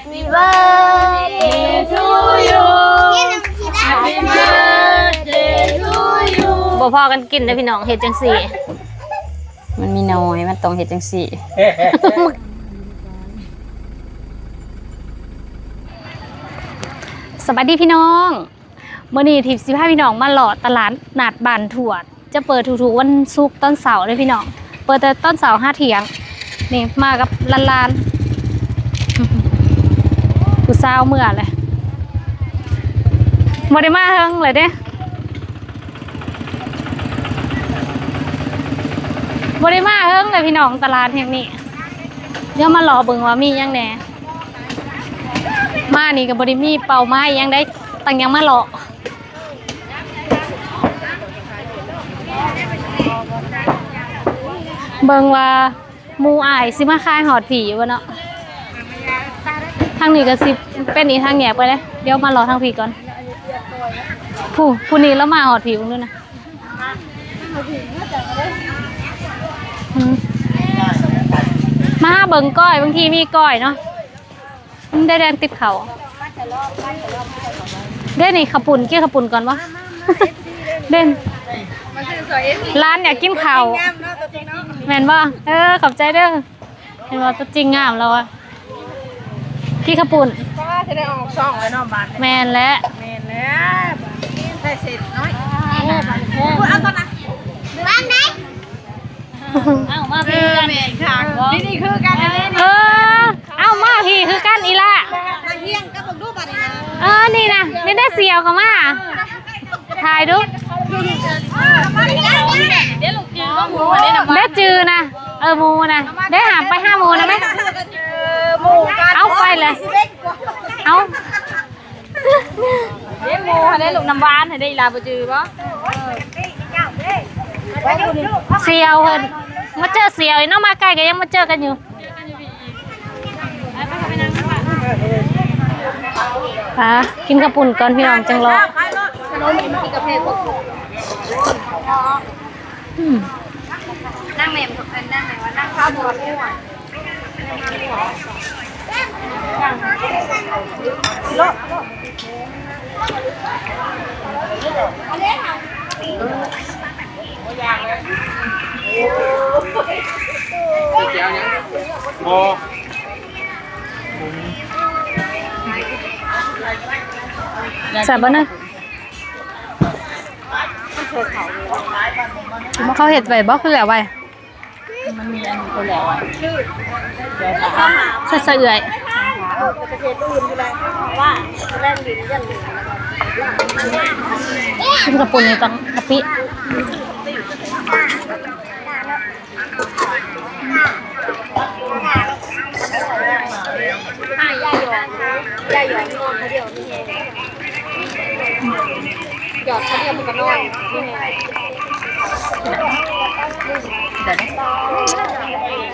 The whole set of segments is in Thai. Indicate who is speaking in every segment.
Speaker 1: Happy birthday to you Happy birthday to you บ่พอกันกินเลยพี่น้องเฮ็ดจังซี่มันมีน้อยมันต้องเฮ็ดจังซี่ สวัสดีพี่น้องมื้อนี้ทิพย์สิพาพี่น้องมาเลาะตลาดนัดบ้านทวดจะเปิดทุกๆวันศุกร์ตอนเสาร์เลยพี่น้องเปิดแต่ตอนเสาร์5 เที่ยงนี่มากับลานๆผู้สาวเมื่อเลยบ่ได้มาเฮิงเลยเด้บ่ได้มาเฮิงเลยพี่น้องตลาดแห่งนี้เดี๋ยวมารอเบิ่งว่ามีหยังแหน่มานี่ก็บ่ได้มีเป่าไม้ยังได้ตั้งยังมาเลาะเบิ่งว่าหมู่อ้ายสิมาขายหอดผีบ่เนาะทางนี้ก็สิเป็นอีกทางแยกไปเลยเดี๋ยวมารอทางผีก่อนผู้นี้แล้วมาหอดผีเบิ่งด้วยนะมาเบิ่งก้อยบางทีมีก้อยเนาะได้แดงติดเขาเด่นนี่ขับปุ่นเกี่ยวขับปุ่นก่อนวะเด่นร้านอยากกินข้าวแม่นบ่ขอบใจเด้อเห็นว่าตัวจริงงามแล้วอะพี่ขับปุ่นจะได้ออกช่องเลยเนาะบ้านแม่นแล้วได้เสร็จน้อยเอาตอนนั้นบ้านไหนเอามาพี่กันนี่คือกันเอามาพี่คือกันอีละนี่นะนี่ได้เสียวเขามาถ่ายดูได้จือนะมูนะได้หามไป5 โมงนะไหมเอาไปเลยเอาได้มูได้ลูกน้ำหวานได้ลาบจือป่ะเสียวเพิ่นมาเจอเสียวน้องมาใกล้กันยังมาเจอกันอยู่ป่ะกินกระปุ่นก่อนพี่น้องจังรอนั่งแม่ถูกกันนั่งไหนวะนั่งข้าวบัวคู่อ่ะใส่บ้านนะเขาเห็ดไว้บ่คือแล้วไว้มันมีอันตัวแล้วใส่เอื่อยกินกระปุกนี่ต้องกะปิยายหยอดนอนเขาเดียวนี่เองหยอดเขาเดียวมันก็นอนนี่เอง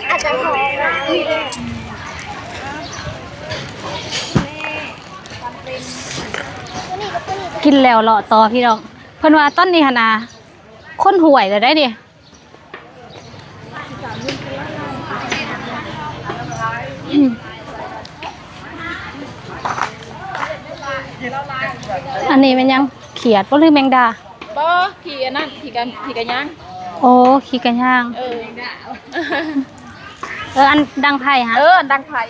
Speaker 1: อาจจะขอกินแล้วเลาะต่อพี่น้องเพิ่นว่าต้นนี้หนาคนห่วยเลยได้ดิอันนี้มันยังเขียดก็หรือแมงดาบ่ขี่อันนั้นขี่กันย่างโอ้ขี่กันย่างอันดังไผ่ฮะดังไผ่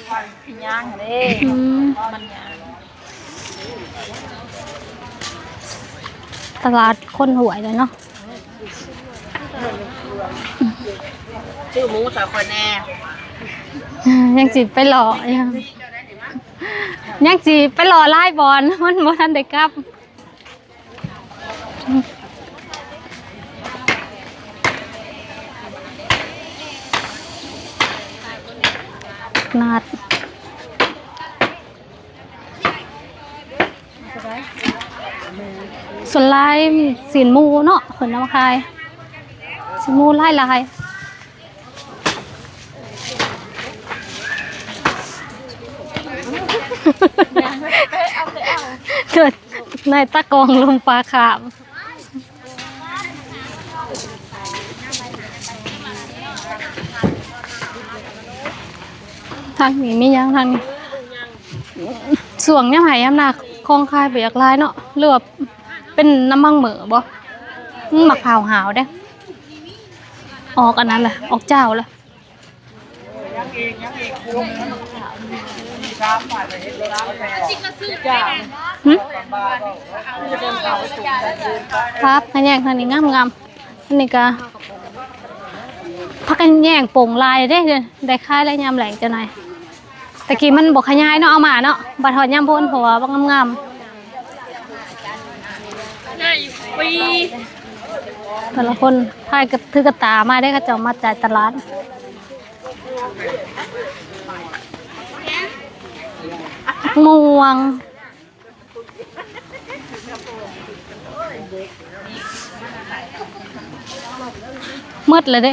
Speaker 1: ขี่ย่างเด้มันย่างตลาดคนหวยเลยเนาะชื่อหมูสาวคนแน่ยังจีไปหล่อยังจีไปหล่อไล่บอลมันบ่ทันได้กลับนาดส่วนลายสีนมูเนาะขนน้ำคายสีนมูลายเกิดในตะกองลมปลาขามทางนี้มียังทางนี้ ส่วงยามไหยามนาคลองคายไปอยากลายเนาะหรือว่าเป็นน้ำมังเหมือบ่หมักเผาหาวเด้ออกอันนั้นแหละออกเจ้าเลยครับขยันทางนี้งามอันนี้ก็พักกันแย่งโป่งลายได้ค่ายและยามแหลงจะหน่อยตะกี้มันบอกขยายเนาะเอามาเนาะบัดถอดยามพ้นเพราะว่าบักงามแต่ละคนพายกับถือกระตามาได้กระจอกมาจ่ายตลาดม่วงมืดเลยเด้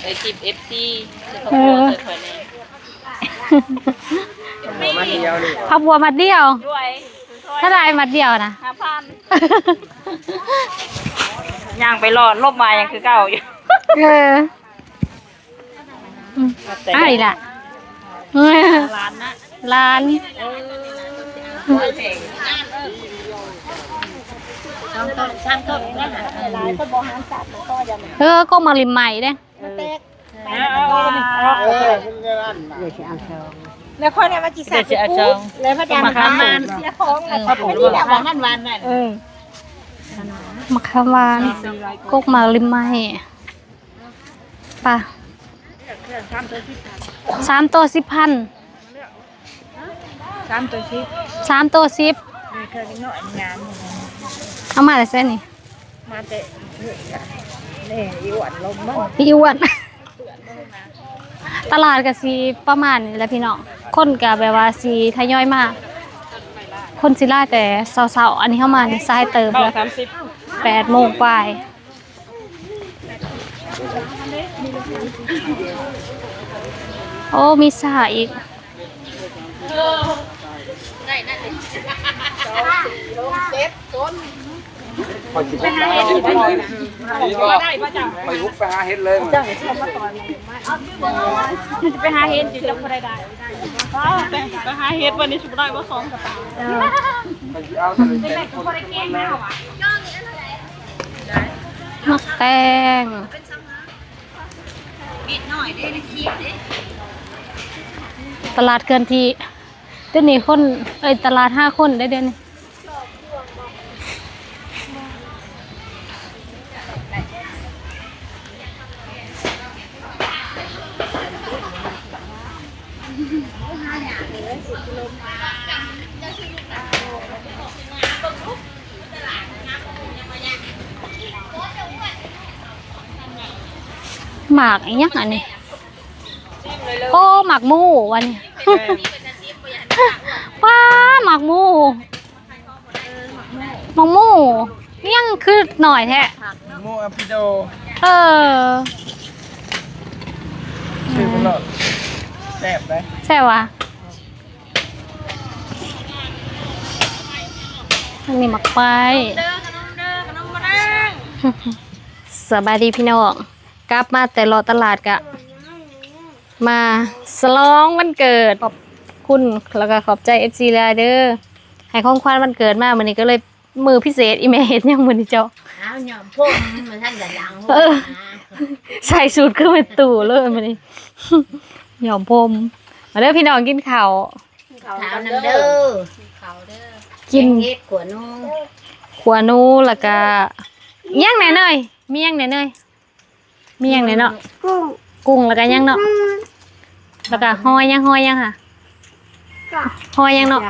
Speaker 2: ไปจีบ FC
Speaker 1: พับบัวมัดเดียวถ้าได้มัดเดียวนะ
Speaker 2: 5,000ย่างไปรอดลบมายังคือเก่าอยู่
Speaker 1: อะไรล่ะ
Speaker 2: ร้านนะ
Speaker 1: ร้านก็มาริมใหม่เด้
Speaker 3: แล้วค่อยได้มาจีสัตว์แล้วพระจันทร์มาเสียของแล้วนี่แหละวันนั้นวันนั่น
Speaker 1: มะขามหวานก็มาริมใหม่ป่ะ3 ตัว 10,000
Speaker 3: 3 ตัว 10
Speaker 1: 3 ตัว 10
Speaker 3: เคยน้อยงาน
Speaker 1: เอามาแต่เส้นนี่
Speaker 3: มาแต่นี่อีหวันลมบ้าง
Speaker 1: อีอ้วนตลาดก็สิประมาณนี้แหละพี่น้องคนก็แบบว่าสิทยอยมาคนสิล่าแต่เช้าๆอันนี้เข้ามานี่สายเติมแล้ว8 โมงปลายโอ้มีสาอีก
Speaker 4: คอยสิบไปหาเห็ดไปลุกไปหาเห็ดเลย
Speaker 3: จ้างชอบมาตอนมันจะไปหาเห็ดจะพอได้ไปหาเห็ดวันนี้ชุบได้ว่า2กับ
Speaker 1: มักแตงตลาดเกินทีเดี๋ยวนี้คนตลาด5 คนได้เดือนนี้หมากไอ้ยักษ์อันนี้โอ้หมากมูวันนี้ป้าหมากมูยังคือหน่อยแท้
Speaker 4: มูอัพิโดชื่อมันหรอแซ่บไหม
Speaker 1: แซ่บวะอันนี้หมักไปสบายดีพี่น้องกลับมาแต่รอตลาดกะมาสลองวันเกิดขอบคุณแล้วก็ขอบใจ FC เลยเด้อให้ของขวัญวันเกิดมาวันนี้ก็เลยมือพิเศษอีเมลยังมือนี่เจ้า
Speaker 3: หยอมพวกมันท่านจะยัง
Speaker 1: ใส่สูตรขึ้นเป็นตู่เลยวันนี้หยอมพรมมาเด้อพี่น้องกินข้าว
Speaker 3: น้ำเด้อ
Speaker 1: กิน
Speaker 3: ขว
Speaker 1: นูแล้วก็ย่างไหนเนยมีย่างไหนเนยมีย่างไหนเนาะกุ้งแล้วก็ย่างเนาะแล้วก็หอยย่างค่ะหอยย่างเนาะ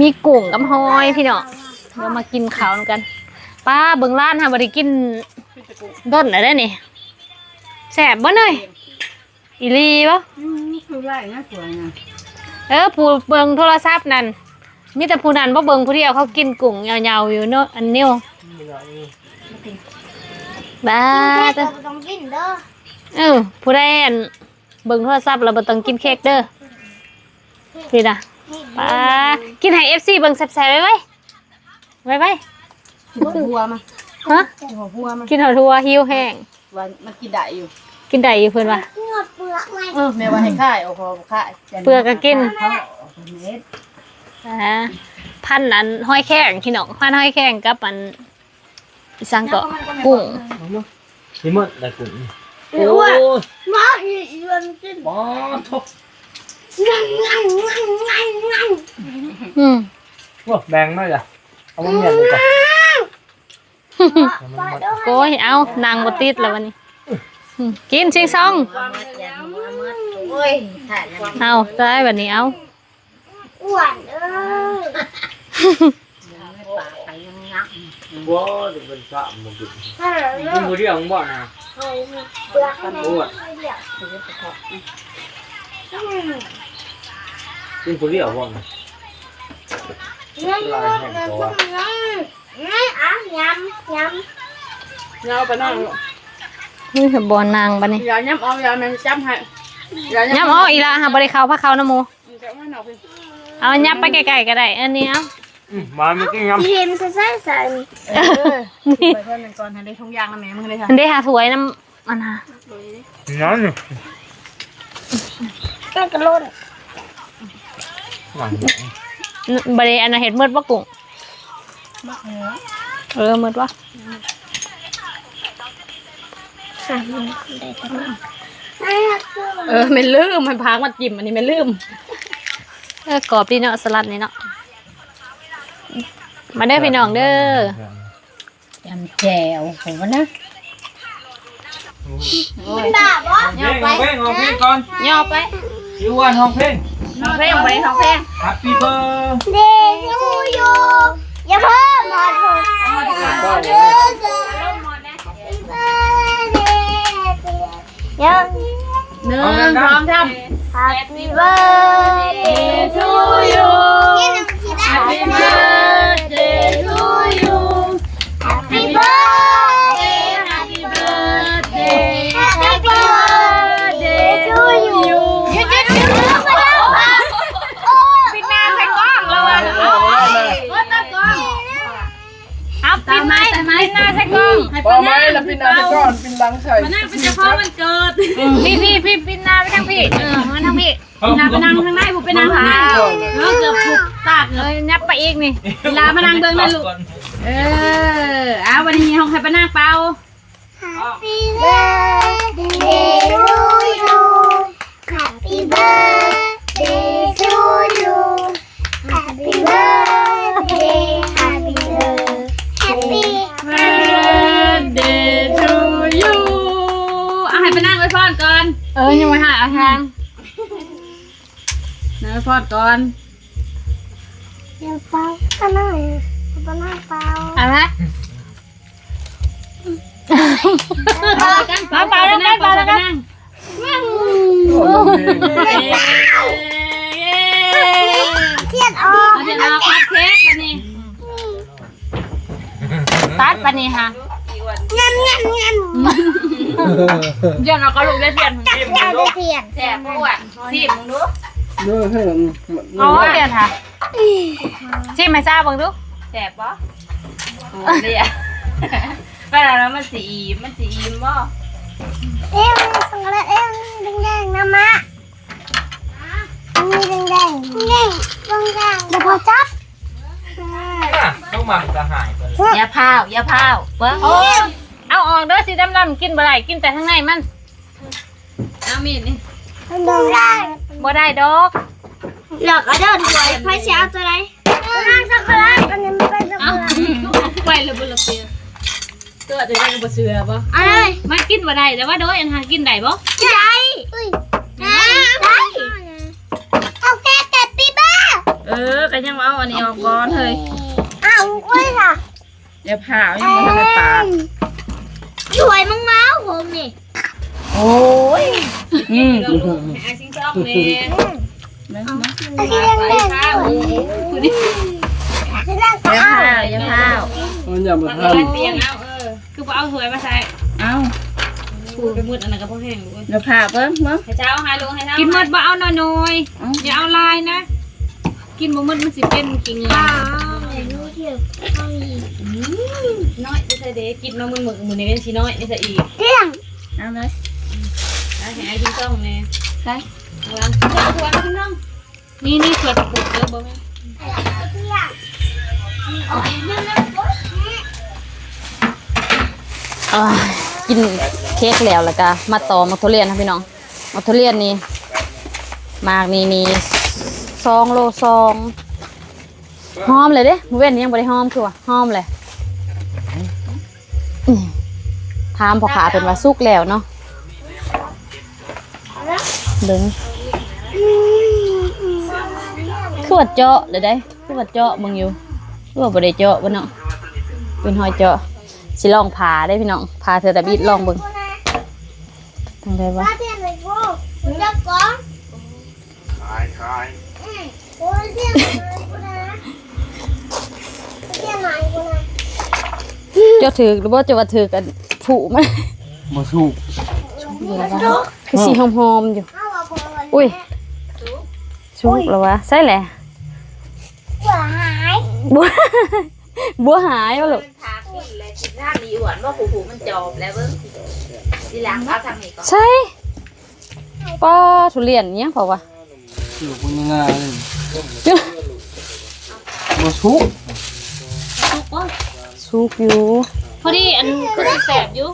Speaker 1: มีกุ้งกับหอยพี่เนาะเรามากินข้าวกันป้าเบิ่งร้านค่ะบริกินด้นอะไรนี่แสบบ่เนยอีลีบ่
Speaker 3: คือไรนะสวย
Speaker 1: นะผู้เบิ่งโทรศัพท์นั่นมีแต่ผู้นั้นบ่เบิ่งผู้เดียวเขากินกุ้งยาวๆอยู่เนาะอันนิ้วบ้า
Speaker 3: ต้องกินเด้
Speaker 1: อผู้ใดเบิ่งโทรศัพท์แล้วบ่ต้องกินเค้กเด้อพี่น่ะป้ากินให้ FC เบิ่งแซ่บๆไว้
Speaker 3: หัวมา
Speaker 1: ฮะ
Speaker 3: หัวมา
Speaker 1: กินหัวหิวแห้ง
Speaker 3: วันมันกินได้อยู่
Speaker 1: กินได้อยู่เพิ่นว่า
Speaker 3: แม่ว่าให้ค่ายเอาพอค่าย
Speaker 1: เปลือกก็กินพันอันห้อยแข้งพี่น้องพันห้อยแข้งกับอันสังเกาะกุ้ง
Speaker 4: นี่มันได้กุ้งโอ้ยมาอีวันกินบ่ทุก ว่าแบ่งหน่อยจ้ะเอามาเมียนเลยก่อน
Speaker 1: โก้ยเอานางบ่ติดแล้ววันนี้กินชิงซองเอาได้แบบนี้เอา
Speaker 5: อ้วน
Speaker 4: บ่จะเป็นสามมันกินกินคนเดียวมึงบ่นะอ้วนกินคนเดียวบ่นะลายแห้งตัว
Speaker 3: เอาไปนั่ง
Speaker 1: นี่คือบอลนางบัดนี้
Speaker 3: อย่าย้ำเอาอย่าแม่จับให้
Speaker 1: ยับเอาอีละหาบริเขาพระเขานะโม
Speaker 3: จับให้หน่อยพี่
Speaker 1: เอายับไปไกลๆก็ได้อันนี้เอา
Speaker 4: มาไม่กินยำ
Speaker 5: ทีมใส่ใส่
Speaker 1: นี่
Speaker 3: ไปเพิ่นก่อนให้ได้ทงยางนะแม่มึงได้ค่ะ
Speaker 1: อันได้หาถวยน้ำอันน่ะ
Speaker 4: นั่นนี่
Speaker 5: ก็กระโดด
Speaker 1: บริอันน่ะเห็ดมืดบ่กุ้งมืดวะ
Speaker 3: ไม่ลืมมันพักมาจิ้มอันนี้ไม่ลืม
Speaker 1: กรอบดีเนาะสลัดนี่เนาะมาเด้อพี่น้องเด้อย
Speaker 2: ำแจวผมว่านะ
Speaker 5: ด่าบ่
Speaker 4: เพลงของเพลงก่อน
Speaker 2: ย่อไป
Speaker 4: ชื่อว่าห้องเพลง
Speaker 2: ท้องเพลงไปท้องเพลง
Speaker 4: Happy birthday
Speaker 5: เดยูยูอย่าเพิ่มหมดยัง
Speaker 3: หนึ่งพร้อมทำ
Speaker 5: Happy birthday to you Happy birthday to you Happy birthday Happy birthday Happy birthday to you หยุดปิดหน้าใส่กล้องแล้วอ่ะตากล้องเอาปิดไม้ปิดหน้าใส่กล้อง
Speaker 4: พอไหมแล้วปินอะไรก่อนปินหลังใส่
Speaker 3: นั่งเป็นเจ้าพ่อมันเกิด
Speaker 1: พี่ปิดหน้าไปทางพี่มาทางพี่
Speaker 3: นาไปนั่งข้างในผมไปนั่งข้างในแล้วเกือบถูกตากเลย
Speaker 1: ยับไปอีกนี่
Speaker 3: เวลามานั่งเบิ่งเลยลูกเอาวันนี้ห้องใครไปนั่งเปล่า
Speaker 5: Happy birthday to you Happy birthday to you Happy birthday Happy
Speaker 3: birthday to you เอาให้ไปนั่งไว้พรก่อน
Speaker 1: ยังไม่หายเอาทาง
Speaker 3: นั่งไว้พรก่อน
Speaker 5: เดี๋ยวเปล่าก็นั่งเปล่า
Speaker 1: เอาละ
Speaker 3: เปล่าแล้วกันเปล่าแล้วกัน
Speaker 5: เทียนออก
Speaker 3: เดี๋ยวเราคัดเค้กกันนี่
Speaker 1: ตัดปะนี่ฮะ
Speaker 5: งั้น
Speaker 3: เดี๋ยวเราก็ลูกได้เทียน
Speaker 5: จับเจ้าได้เทียน
Speaker 2: แจกพวกสิบมึงดู
Speaker 1: อ๋อเดี๋ยวค่ะชิมไม่ทราบบ้างดู
Speaker 2: แจกปะโอ้เนี่ยไปแล้วมันสีอิ่มบ่
Speaker 5: เอ็มสังกัดเอ็มแดงๆนะมะมีแดงเดี๋ยวพอจับ
Speaker 4: ต้องมันจะหายไป
Speaker 2: อย่าพาวเบิ้ง
Speaker 1: โอ้เอาออกเด้อสีดำๆกินบ่ได้กินแต่ข้างในมัน
Speaker 3: เอามีดนี่
Speaker 5: ดูได้
Speaker 1: บ่ได้ดอก
Speaker 5: หลอกเอาเดินถวยไฟเช้าตัวไหนนั่งสักการะอันนี้ไม่เป็นสักการะ
Speaker 3: ไปเลยบุญละเปียตัวจะได้กับเสือปะ
Speaker 5: อะไร
Speaker 1: มันกินบ่ได้แต่ว่าโดยอันหากินได้บ่
Speaker 5: ใจได้เอาแค่เก็บปีบ้า
Speaker 2: ก็ยังเอาอันนี้ออกก่อนเฮ้ย
Speaker 5: เอาไว้ค่ะ
Speaker 2: อย่าพาวยังไม่ทันได้ปาก
Speaker 5: ถวยมังเมาผมนี่
Speaker 2: โอ้ย
Speaker 3: ไอซิงซอกเนี่ย
Speaker 5: ไอ้ที่แดงๆนี่ที่แดงก็เอา
Speaker 2: อย่าพาว
Speaker 4: มันอย่ามาท
Speaker 3: เตียงเอาคือเอาถวยมาใส่
Speaker 2: เอา
Speaker 3: ปูไปมืดอันนั้นก็พอแห้งลูก
Speaker 2: อย่าพาวเบิ้ง
Speaker 3: ให้เช้าให้ลุงให้เช้ากินมืดบ่เอาหน่อยอย่าเอาลายนะ กินบ่มืดมันสิเป็นกินเงาน้อยจะใส่เด็กกินน้องมือนี่ก็สิน้อยนี่ซะอีก
Speaker 5: เที่ยง
Speaker 2: เอาเลย
Speaker 5: ให้ไอ้ที่ต้องนี่
Speaker 2: ใช่
Speaker 5: วางหัวพี่น้องนี่เกิดปุกเด้อบ่แม่
Speaker 1: กินเค้กแล้วก็มาต่อมักทุเรียนนะพี่น้องมักทุเรียนนี่มากนี่2 โลหอมเลยเด้มื้อเว้นยังบ่ได้หอมคือว่าหอมเลยถามพ่อค้าเพิ่นว่าสุกแล้วเนาะเบิ่งคือว่าเจาะเลยได้คือว่าเจาะเบิ่งอยู่คือว่าบ่ได้เจาะบ่เนาะเป็นหอยเจาะสิลองผ่าได้พี่น้องผ่าเธอตะบิดลองเบิ่งทางใดวะเจ้าถือหรือว่าจะว่าถือกันผูมัน
Speaker 4: มาสู้
Speaker 1: คือสีหอมๆอยู่อุ้ยชุกแล้ววะใช่แหละบัวหายว่ะลูก
Speaker 2: ทาปีเลยจิตหน้าดีหวานว่าผูมันจบแล้วเบิ้งทีหลังเอาทำอีกก่อน
Speaker 1: ใช่ป้าทุเรียนเนี้ยเปล่าวะ
Speaker 4: สู้คนง่ายเลยมาสู้
Speaker 1: ชุกอยู่
Speaker 5: พอดีอันก็สิแสบอยู่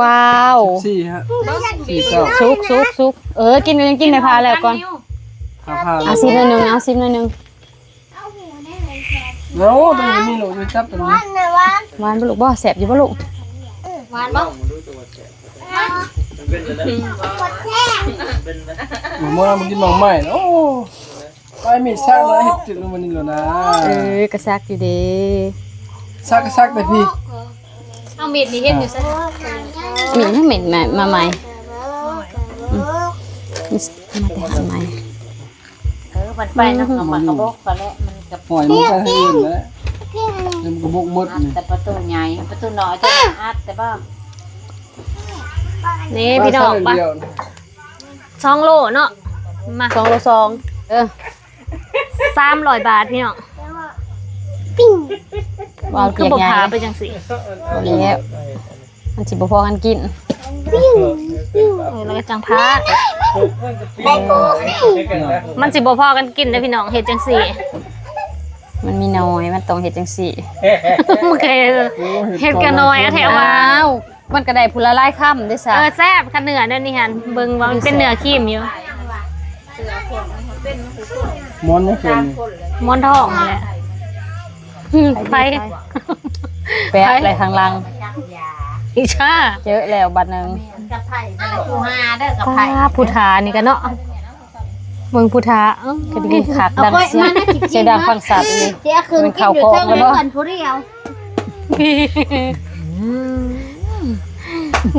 Speaker 1: ว้าว
Speaker 4: 4ฮะ4 9
Speaker 1: ชุกกินยังกินในพาแล้วก่อน
Speaker 4: 5
Speaker 1: เอาซิมหน่อยหนึงเอาซิมหน่อยหนึง
Speaker 4: แล้วตรงนี้มีโหลดจับตรงนี้
Speaker 1: หวานบ่ลูกบ่แสบอยู่บ่ลูก
Speaker 5: หวานบ่
Speaker 4: เมื่อมันกินน้องใหม่โอ้ไปมีซักแล้วเห็ดจุดลงมันนี่แล้วนะ
Speaker 1: กระซักอยู่เด้
Speaker 4: ซักแต่พี่
Speaker 5: เอาเม็ดนี่เห็นอยู่ซะ
Speaker 1: มีทั้งเหม็นมาใหม่มาแต่ทำไม
Speaker 2: มันไปนะมันกระบอกก็แล้วมันกับ
Speaker 4: ปล่อยมันไปให้อื่นแล้วมันกระบอกมดนี่
Speaker 2: แต่ประตูใหญ่ประตูน้อยจะอัดแต่บ้าง
Speaker 1: นี่พี่น้องปะ2 โลเนาะมา2 โล300 บาทพี่น้องว้าว
Speaker 5: คือบ่พาไปจังสิ
Speaker 1: แล้วมันสิบ่พอกันกิน
Speaker 5: แล้วก็จังพามันสิบ่พอกันกินเด้อพี่น้องเฮ็ดจังซี่
Speaker 1: มันมีน้อยมันต้องเฮ็ดจังซี่
Speaker 5: มันเคยเฮ็ดกันน้อยอะแถวว่า
Speaker 1: ว้าวมันก็ได้ผู้ละหลายค่ำได้ซะ
Speaker 5: แซ่บคันเนื้อเด้อนี่หั่นเบิ่งว่ามันเป็นเนื้อครีมอยู่
Speaker 4: มอนไม่เป็น
Speaker 5: ม้อนทองนั่นแหละไป
Speaker 1: แปะอะไรทางลัง
Speaker 5: อีชา
Speaker 1: เจอแล้วบัดนึง
Speaker 2: กับไผ่ผู้หาเด้อกับ
Speaker 5: ป้า
Speaker 2: ไผ่
Speaker 5: พุทธานี่กันเนาะเบิ่งพุทธา
Speaker 1: ก็ได้ยินคักดังเสียงดังฟังสัตว์นี่
Speaker 2: เจ้าคืนกินอยู่เท่าไหร่ก่อนผู้เดียว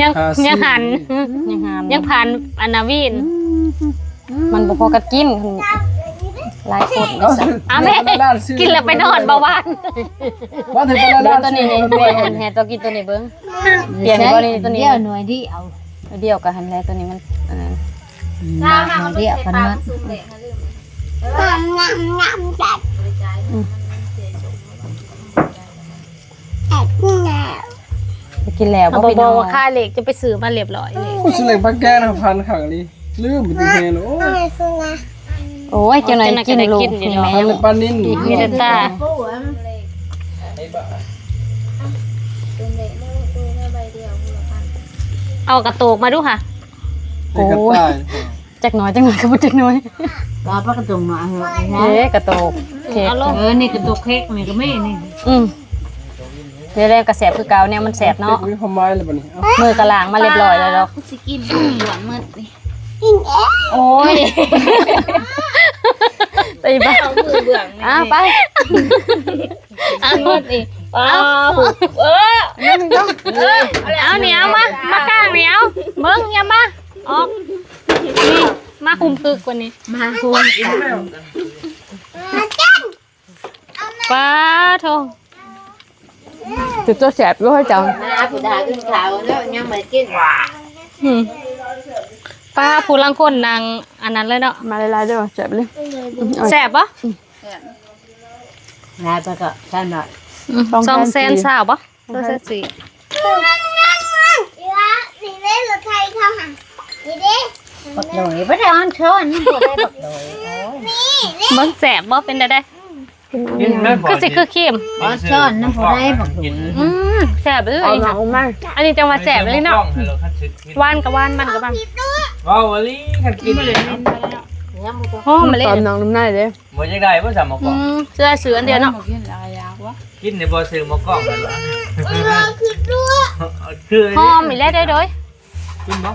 Speaker 5: ยังหัน
Speaker 1: ยังหาม
Speaker 5: ยังผ่านอนาวิน
Speaker 1: มันบ่พอกันกินหลายคนได้ซะ
Speaker 5: อ้าแม่กินแล้วไปนอนเบาหวาน
Speaker 4: ว่าถึงเป็น
Speaker 1: เบิ่
Speaker 4: ด้าง น
Speaker 1: ตัวนี้นี่แม่แห่ตัวกินตัวนี้เบิ่งเปลี่ยนบ่นี่ตัวนี้
Speaker 2: เดียวหน่วยที่เอา
Speaker 1: เดียวกับหันแล้วตัวนี้มันอันนั้น
Speaker 2: เดียวกันเนาะ
Speaker 1: ไปกินแล้ว
Speaker 5: เอา
Speaker 1: บ่พี่
Speaker 5: บ
Speaker 1: น้
Speaker 5: อ
Speaker 1: อก ง
Speaker 5: ว่าค่าเหล็กจะไปซื้อมาเรียบร้อยเลย
Speaker 4: ผู้สิเล็กพักแก้นะพันขังเลยลืมไปถึงเพลโอ้
Speaker 1: โอ้ยเจ้าหน่อยกินลูกนี่แม่
Speaker 4: พันปานิน
Speaker 5: มีแต่ตาเอากระโตกมาดูค่ะ
Speaker 4: โอ้ย
Speaker 1: จักหน่อยก็บ่จักหน่อย
Speaker 2: ว่าปลากระตุงเนาะ
Speaker 1: กระโตกเค้ก
Speaker 2: นี่กระตุกเค้กนี่ก็ไม่นี่
Speaker 1: เดี๋ยวแรงกระแสบคือเก่าเนี่ยมันแสบเนาะ
Speaker 4: มีความหมายเลยบัดนี้
Speaker 1: มือกระลางมาเรียบร้อยแล้วดอก
Speaker 2: สิกินหวานมืดนี่
Speaker 1: โอ้ยไปบ้า
Speaker 2: มือเบื่อนี่
Speaker 1: ไป
Speaker 5: เอาหมดอีกเอาเหนียวมากลางเหนียวเบิ้งอย่ามาออกนี่มาคุมพึกกว่านี้
Speaker 2: มาคุม
Speaker 5: ป้าโท
Speaker 1: จุดตัวแสบด้วยจัง
Speaker 2: มาผู้ดาขึ้นขาวแล้วยังไม่กิน
Speaker 5: ป้าผู้ลังคนนางอันนั้นเลยเนาะ
Speaker 1: มาลายๆด้วยแสบเลย
Speaker 5: แสบปะ
Speaker 2: นายไปก็ท่านหน่อย
Speaker 5: 200,000สาวปะ200,000
Speaker 6: โดยบ่ได้ออนช้อนบ่ได้บักโดยโอ้ย
Speaker 5: เบิ่งแสบบ่เป็นได้
Speaker 4: กินได้บ่
Speaker 5: คือสิคือเค็ม
Speaker 6: ออนช้อนนำบ่ได้บัก
Speaker 4: กิน
Speaker 5: แสบเลย
Speaker 3: เอาหนังมา
Speaker 5: อันนี้จังหวัดแสบเลยเนาะหวานกับหวานมันกับมัน
Speaker 4: ว้าวลีกันกินเลย
Speaker 5: หอมมาเลย
Speaker 3: ตอนน้องน้ำหน้าเด้
Speaker 4: บ่จักได้บ่สามหมอกล่อง
Speaker 5: เสื้อเสืออันเดียวเนาะ
Speaker 2: กินอะไรยากวะ
Speaker 4: กินในบ่ซื้อหมอกล่องกันวะคือ
Speaker 5: หอมอีแล้วได้ด้วย
Speaker 4: กินบ่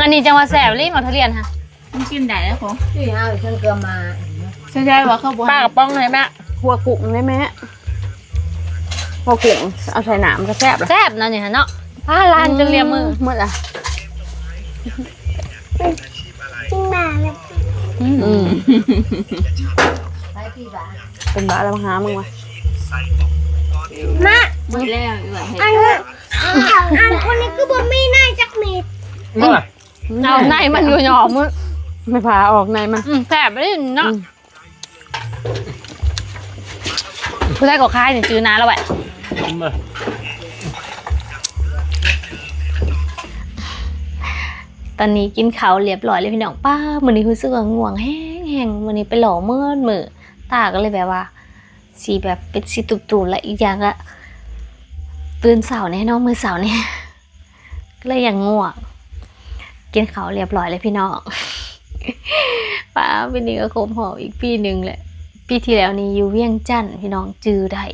Speaker 5: อันนี้จังหวัดแสบเลยหมอทุเรียนค่ะ
Speaker 2: มันกินได้แล้วของ
Speaker 6: ที่เฮาฉันก็มา
Speaker 2: ใช่ใช่ว่าเขาบอก
Speaker 5: ปลากระป๋องเลยแม่
Speaker 3: หัวกุ้งได้ไหมหัวกุ้งเอาใส่หนามก็แซ่บละ
Speaker 5: แสบเนาะเนี่ยเนาะผ้าลานจึงเรียมมือ
Speaker 3: เมื่อไหร่
Speaker 6: ไปที่บ้าน
Speaker 3: เป็นบ้าแล้วหามึงวะ
Speaker 2: หมดแล้วอีกแบบ
Speaker 6: อันคนนี้คือบ่มีนายจักเม็ด
Speaker 4: เมื่อ
Speaker 5: เอาในมันอยู่หยอมมือ
Speaker 3: ไม่พาออกในมัน
Speaker 5: แสบเลยเนาะผู้ชายก็คล้ายนี่จื้อนาแล้วแหละตอนนี้กินข้าวเรียบร้อยเลยพี่น้องป้ามื้อนี้รู้สึกว่าง่วงแห้งมื้อนี้ไปหล่อมืดมือตาก็เลยแบบว่าสีแบบเป็นสีตุ่ๆและอีกอย่างก็ตื่นเช้าแน่เนาะมื้อเช้านี่ก็เลยยังง่วงกินข้าวเรียบร้อยเลยพี่น้อง ป้าปีนี้ก็คมหออีกปีหนึ่งแหละปีที่แล้วนี่อยู่เวียงจันทน์พี่น้องจื้อได้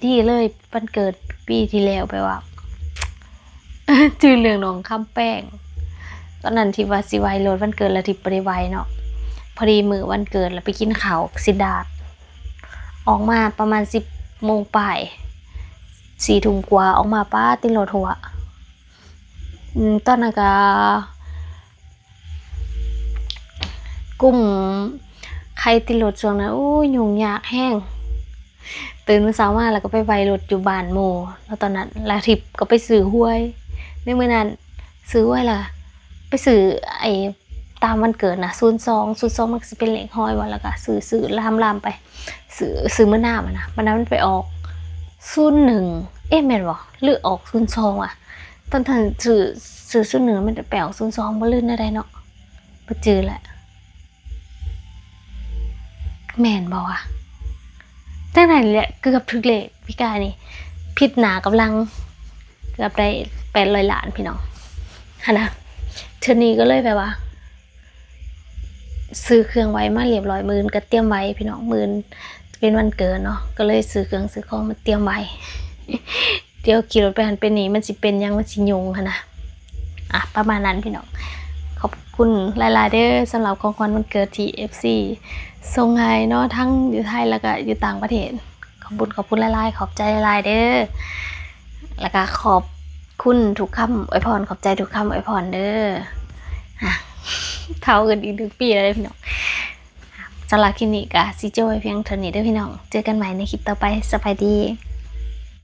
Speaker 5: ดีเลยวันเกิดปีที่แล้วไปว่า จื้อเรื่องน้องคำแป้งตอนนั้นที่ว่าสิไวรถวันเกิดแล้วที่บ่ได้ไวเนาะพอดีมื้อวันเกิดแล้วไปกินข้าวสิดาดออกมาประมาณ10 โมงปลาย4 ทุ่มกว่าออกมาป้าติดรถหัวตอนนั้นก็กุ้มใครติดรถช่วงนั้นโอ้ยยุ่งยากแห้งตื่นมื้อเช้ามาแล้วก็ไปไวรถอยู่บ้านหมู่แล้วตอนนั้นลาทิพย์ก็ไปซื้อหวยในมื้อนั้นซื้อหวยล่ะไปซื้อไอ้ตามวันเกิดนะ02มันก็สิเป็นเลขห้อยว่าแล้วก็ซื้อลามไปซื้อมื้อหน้ามันนะวันนั้นมันไปออก01แม่นบ่หรือออก02อ่ะตอนนั้นซื้อ01มันไปออก02บ่ลื่นได้เนาะบ่จื้อแหละแม่นบ่วะจังไหนแหละเกือบถึกเลขพี่กายนี่ผิดหนากำลังเกือบได้800 ล้านพี่น้องหั่นนะเทื่อนี้ก็เลยแบบว่าซื้อเครื่องไว้มาเรียบร้อยมื้อก็เตรียมไว้พี่น้องมื้อเป็นวันเกิดเนาะก็เลยซื้อเครื่องซื้อของมาเตรียมไว้ เดี๋ยวขี่รถไปหันไปนี่มันสิเป็นยังมันสิยุงหั่นนะประมาณนั้นพี่น้องขอบคุณหลายๆเด้อสำหรับของขวัญวันเกิดที่ FC ส่งให้เนาะทั้งอยู่ไทยแล้วก็อยู่ต่างประเทศขอบคุณหลายๆขอบใจหลายๆเด้อแล้วก็ขอบคุณทุกคำอวยพรขอบใจทุกคำอวยพรเด้อเท่ากันอีก1 ปีแล้วเด้อพี่น้องสำหรับคลิปนี้ก็สิจบไว้เพียงเท่านี้เด้อพี่น้องเจอกันใหม่ในคลิปต่อไปสบายดี